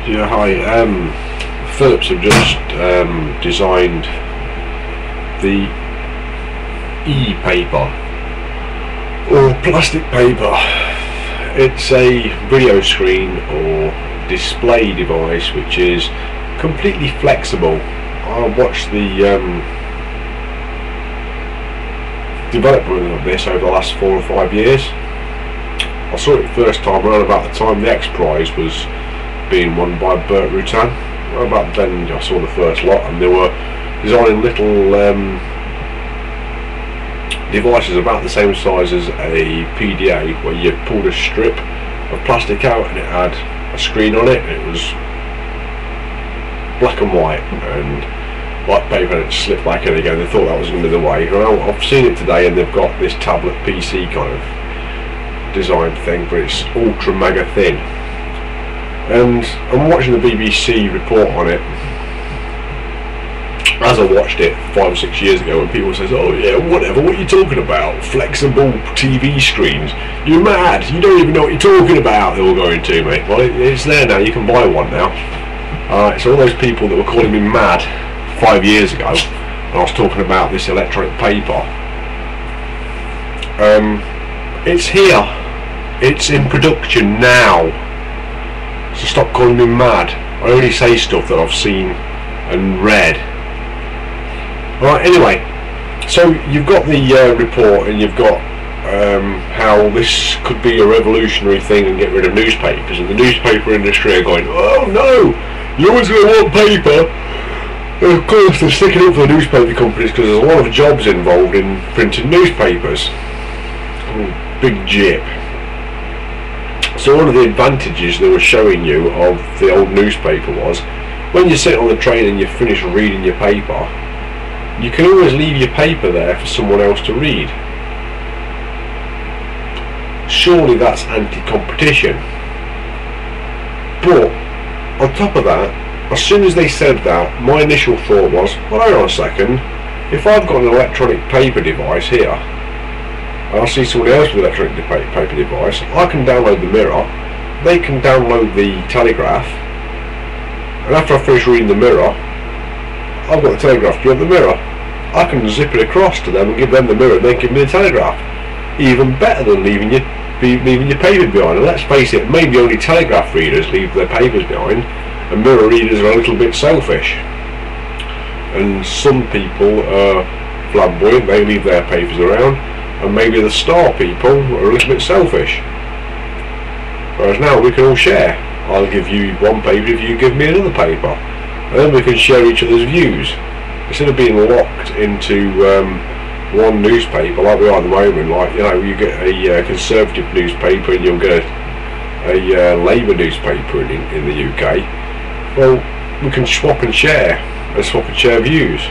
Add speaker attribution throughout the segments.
Speaker 1: Yeah, hi. Phillips have just designed the e-paper or plastic paper. It's a video screen or display device which is completely flexible. I watched the development of this over the last 4 or 5 years. I saw it first time around about the time the X Prize was being won by Burt Rutan. About then I saw the first lot, and they were designing little devices about the same size as a PDA, where you pulled a strip of plastic out and it had a screen on it. It was black and white and white paper, and it slipped back in again. They thought that was going to be the way. Well, I've seen it today, and they've got this tablet PC kind of design thing, but it's ultra mega thin. And I'm watching the BBC report on it as I watched it 5 or 6 years ago, and people says, "Oh yeah, whatever, what are you talking about? Flexible TV screens? You're mad, you don't even know what you're talking about," they were going to me. Well, it's there now, you can buy one now. So all those people that were calling me mad 5 years ago when I was talking about this electronic paper, it's here, it's in production now. So stop calling me mad. I only say stuff that I've seen and read. Right, anyway, so you've got the report, and you've got how this could be a revolutionary thing and get rid of newspapers, and the newspaper industry are going, "Oh no, no one's going to want paper." And of course they're sticking up for the newspaper companies because there's a lot of jobs involved in printing newspapers. Big jip. So one of the advantages they were showing you of the old newspaper was, when you sit on the train and you finish reading your paper, you can always leave your paper there for someone else to read. Surely that's anti-competition. But on top of that, as soon as they said that, my initial thought was, well, hang on a second, if I've got an electronic paper device here, I'll see someone else with an electronic paper device, I can download the Mirror, they can download the Telegraph, and after I finish reading the Mirror, I've got the Telegraph, do you want the Mirror? I can zip it across to them and give them the Mirror, and they give me the Telegraph. Even better than leaving your paper behind. And let's face it, maybe only Telegraph readers leave their papers behind, and Mirror readers are a little bit selfish. And some people are flamboyant, they leave their papers around, and maybe the Star people are a little bit selfish. Whereas now we can all share. I'll give you one paper if you give me another paper, and then we can share each other's views instead of being locked into one newspaper like we are at the moment. Like, you know, you get a Conservative newspaper and you'll get a Labour newspaper in the UK. Well, we can swap and share views,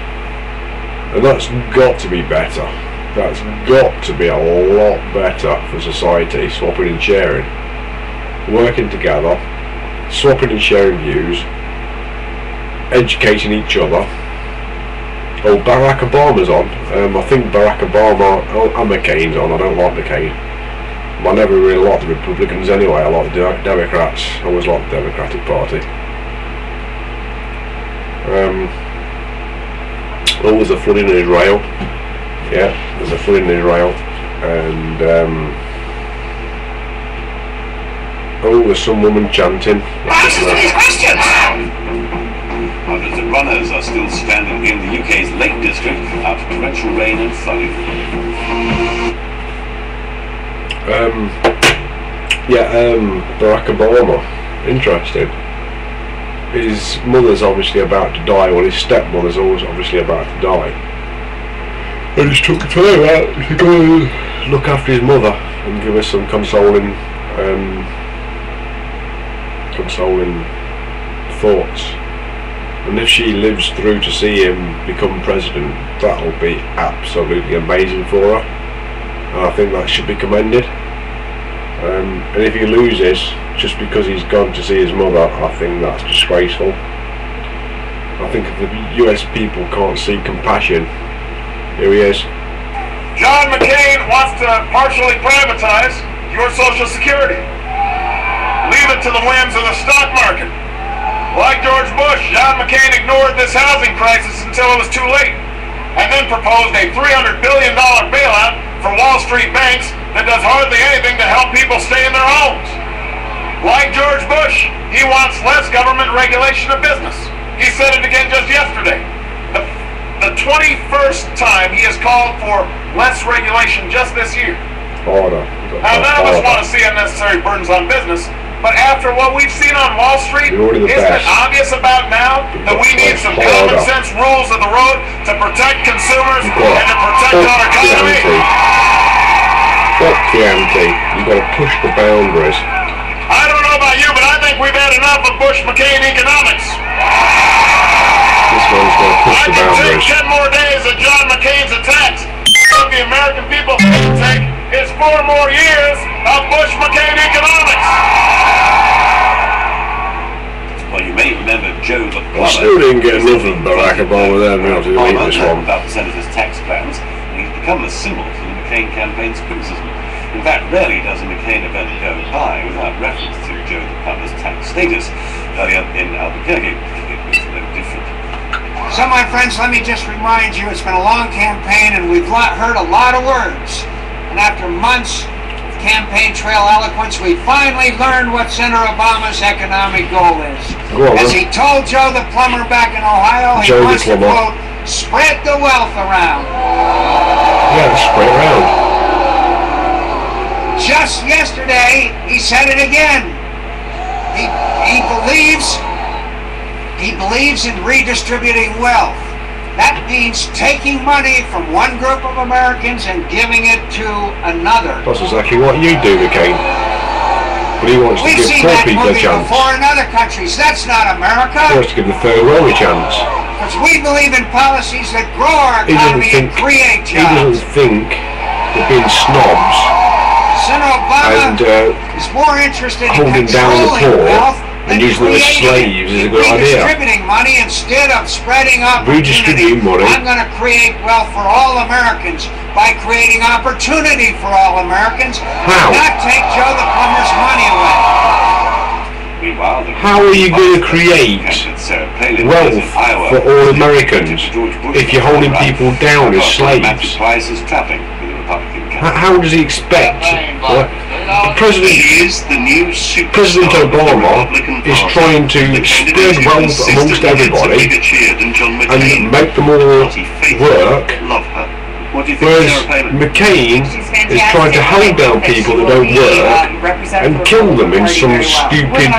Speaker 1: and that's got to be better. That's got to be a lot better for society, swapping and sharing, working together, swapping and sharing views, educating each other. Oh, Barack Obama's on. I think Barack Obama, and McCain's on. I don't like McCain. I never really liked the Republicans anyway. I like the Democrats. I always liked the Democratic Party. Oh, there's a flood in Israel. Yeah, there's a flood in Israel, and oh, there's some woman chanting.
Speaker 2: Answer to these questions! Hundreds of runners are still stranded in the UK's Lake District after torrential rain and flooding. Barack Obama, interesting. His mother's obviously about to die, well, his stepmother's always obviously about to die. And he's took time out to go and look after his mother and give her some consoling thoughts. And if she lives through to see him become president, that'll be absolutely amazing for her, and I think that should be commended. And if he loses just because he's gone to see his mother, I think that's disgraceful. I think if the US people can't see compassion, here he is.
Speaker 3: John McCain wants to partially privatize your Social Security. Leave it to the whims of the stock market. ignored this housing crisis until it was too late, and then proposed a $300 billion bailout for Wall Street banks that does hardly anything to help people stay in their homes. Like George Bush, he wants less government regulation of business. He said it again just yesterday. The 21st time he has called for less regulation just this year.
Speaker 1: Order.
Speaker 3: Now, none of us want to see unnecessary burdens on business, but after what we've seen on Wall Street, isn't it obvious about now that we need some common sense rules of the road to protect consumers and to protect our economy?
Speaker 1: Fuck the anti. You've got to push the boundaries.
Speaker 3: I don't know about you, but I think we've had enough of Bush-McCain economics.
Speaker 1: This one's going to push
Speaker 3: I
Speaker 1: the
Speaker 3: can take
Speaker 1: boundaries.
Speaker 3: 10 more days of John McCain's attacks. What the American people can take is 4 more years of Bush-McCain economics.
Speaker 4: Well, you may remember Joe the plumber.
Speaker 1: I still didn't get enough of Barack Obama there to be able to delete this one.
Speaker 4: About the senator's tax plans, and he's become a symbol for the McCain campaign's criticism. In fact, rarely does a McCain event go by without reference to Joe the plumber's tax status. Earlier in Albuquerque, it was no different.
Speaker 5: So, my friends, let me just remind you, it's been a long campaign and we've heard a lot of words. And after months of campaign trail eloquence, we finally learned what Senator Obama's economic goal is. As he told Joe the plumber back in Ohio, he wants to, quote, spread the wealth around.
Speaker 1: Yeah, spread it around.
Speaker 5: Just yesterday, he said it again. He believes in redistributing wealth. That means taking money from one group of Americans and giving it to another.
Speaker 1: That's exactly what you do, McCain. But he wants to give poor people a chance.
Speaker 5: Before in other countries. That's not America.
Speaker 1: He wants to give the third world a chance.
Speaker 5: Because we believe in policies that grow our economy and create jobs.
Speaker 1: He doesn't think we're being snobs
Speaker 5: Senator Obama is more interested in
Speaker 1: holding down the poor
Speaker 5: wealth
Speaker 1: and using them as slaves is a good idea.
Speaker 5: Redistributing money instead of spreading
Speaker 1: Redistributing money.
Speaker 5: I'm going to create wealth for all Americans by creating opportunity for all Americans.
Speaker 1: How?
Speaker 5: Not take Joe the plumber's money away.
Speaker 1: How are you going to create wealth for all Americans if you're holding people down as slaves? How does he expect? President Obama is trying to spread wealth amongst everybody and make them all work, whereas McCain is trying to hold down people that don't work and kill them in some stupid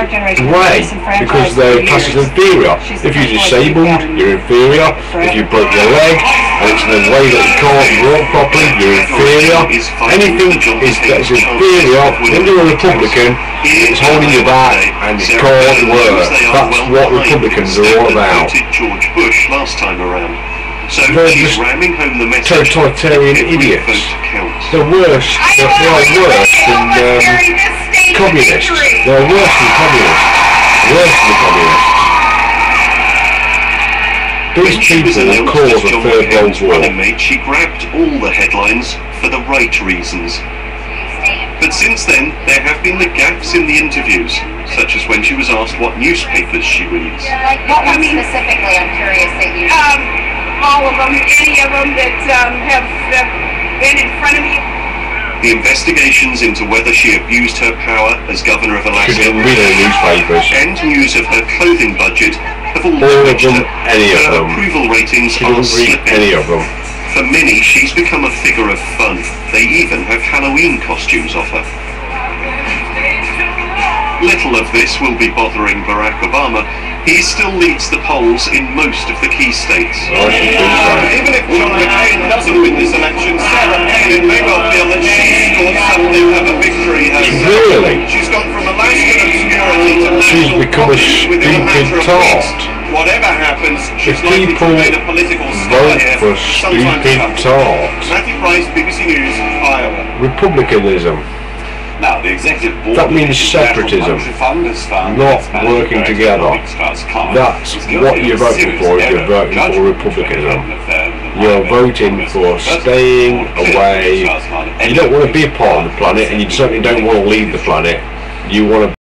Speaker 1: way because they're classed as inferior. If you're disabled, you're inferior. If you broke your leg and it's in a way that you can't walk properly, you're inferior. Anything that's inferior, when you're a Republican, it's holding you back and it can't work. That's what Republicans are all about.
Speaker 4: So
Speaker 1: they're just totalitarian idiots. They're worse. They are worse than communists. They're worse than communists. Worse than communists. These people will cause a third world war.
Speaker 6: She grabbed all the headlines for the right reasons. But since then, there have been the gaps in the interviews, such as when she was asked what newspapers she reads.
Speaker 7: What one specifically, I'm curious that you... all of them, any of them that have been in front of you.
Speaker 6: The investigations into whether she abused her power as governor of Alaska
Speaker 1: Shouldn't read any newspapers.
Speaker 6: and news of her clothing budget have all
Speaker 1: All of
Speaker 6: damaged
Speaker 1: them,
Speaker 6: her.
Speaker 1: any of
Speaker 6: Her
Speaker 1: them.
Speaker 6: approval ratings
Speaker 1: She
Speaker 6: are
Speaker 1: doesn't read
Speaker 6: slipping.
Speaker 1: any of them.
Speaker 6: For many, she's become a figure of fun. They even have Halloween costumes of her. Little of this will be bothering Barack Obama. He still leads the polls in most of the key states.
Speaker 3: Even if John McCain doesn't win this election, Sarah Palin may well feel that she's scored something of a victory herself.
Speaker 1: Really?
Speaker 3: She's gone from Alaskan obscurity to
Speaker 1: She's
Speaker 3: national
Speaker 1: become a
Speaker 3: prominence within a matter
Speaker 1: stupid
Speaker 3: of
Speaker 1: tart.
Speaker 3: weeks. Whatever happens, she's
Speaker 1: If
Speaker 3: likely to
Speaker 1: people
Speaker 3: remain a political star
Speaker 1: vote
Speaker 3: here
Speaker 1: for
Speaker 3: sometime to
Speaker 1: stupid
Speaker 3: come.
Speaker 1: tarts,
Speaker 3: Matthew Price, BBC News, Iowa.
Speaker 1: Republicanism,
Speaker 4: Now, the executive board
Speaker 1: that means
Speaker 4: of the National
Speaker 1: separatism,
Speaker 4: Monetary Fund has found
Speaker 1: not
Speaker 4: its managing
Speaker 1: working
Speaker 4: director,
Speaker 1: together.
Speaker 4: Robert Strauss-Kahn,
Speaker 1: That's
Speaker 4: was guilty
Speaker 1: what
Speaker 4: of
Speaker 1: you're
Speaker 4: a
Speaker 1: voting
Speaker 4: serious
Speaker 1: for if you're
Speaker 4: error of
Speaker 1: voting for
Speaker 4: judgment
Speaker 1: republicanism.
Speaker 4: between the affair of the
Speaker 1: You're
Speaker 4: Bible
Speaker 1: voting
Speaker 4: and
Speaker 1: for
Speaker 4: First
Speaker 1: staying
Speaker 4: Board
Speaker 1: away.
Speaker 4: Strauss-Kahn
Speaker 1: You don't want to be a part of the planet, and you certainly don't want to leave the planet. You want to